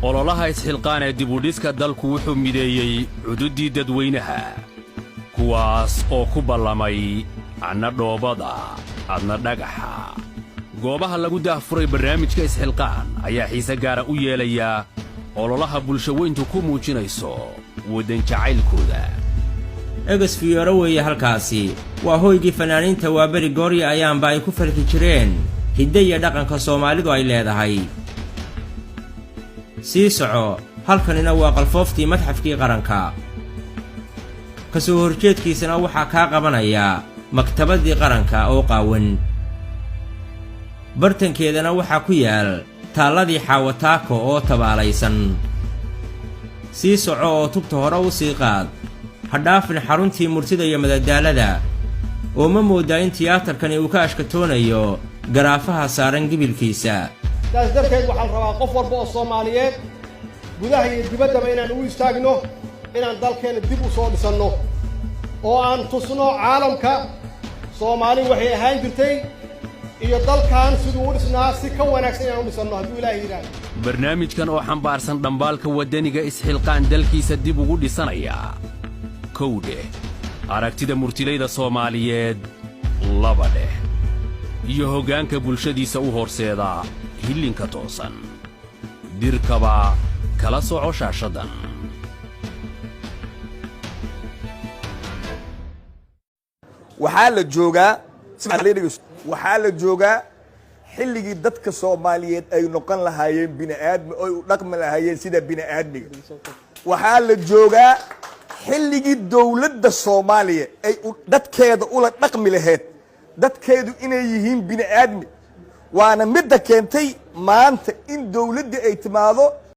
ololaha isxilqaan ee dibudhiska dalku wuxuu mideeyey xuduuddii dadweynaha kuwaas oo ku ballamay adna dhoobada adna dhagaxa goobaha lagu daahfuray barnaamijka isxilqaan ayaa xiise gaara u yeelaya ololaha bulshaweyntu ku muujinayso waddan jacaylkooda egas fiyooro weeye halkaasi waa hoygii fanaaniinta waaberi goorya ayaanba ay ku farxi jireen hidde iyo dhaqanka soomaalidu ay leedahay sii soco halkanina waa qalfooftii madxafkii qaranka ka soo horjeedkiisana waxaa kaa qabanaya maktabaddii qaranka oo qaawan bartankeedana waxaa ku yaal taalladii xaawataako oo tabaalaysan sii soco oo tubta hore u sii qaad ha dhaafin xaruntii murtida iyo madadaalada oo ma mooddaa in tiyaatarkani uu ka ashkatoonayo garaafaha saaran gibilkiisa taas darteed waxaan rabaa qof walba oo Soomaaliyeed gudaha iyo dibaddaba inaan u istaagno inaan dalkeena dib u soo dhisanno oo aan tusno caalamka Soomaali waxay ahaan jirtay iyo dalkan siduu u dhisnaa si ka wanaagsan inaan u dhisanno hadduu Ilaahay yiraahdo barnaamijkan oo xambaarsan dhambaalka waddaniga isxilqaan dalkiisa dib ugu dhisanaya kowdhe aragtida murtilayda Soomaaliyeed labadhe iyo hoggaanka bulshadiisa u horseeda hillinka toosan dirkaba kala soco shaashadan waxaa la joogaa xilligii dadka Soomaaliyeed ay noqon lahaayeen bini'aadmi oo u dhaqmi lahaayeen sida bini'aadmiga waxaa la joogaa xilligii dawladda Soomaaliya ay dadkeeda ula dhaqmi lahayd dadkeedu inay yihiin bini'aadmi waana midda keentay maanta in dawladda ay timaado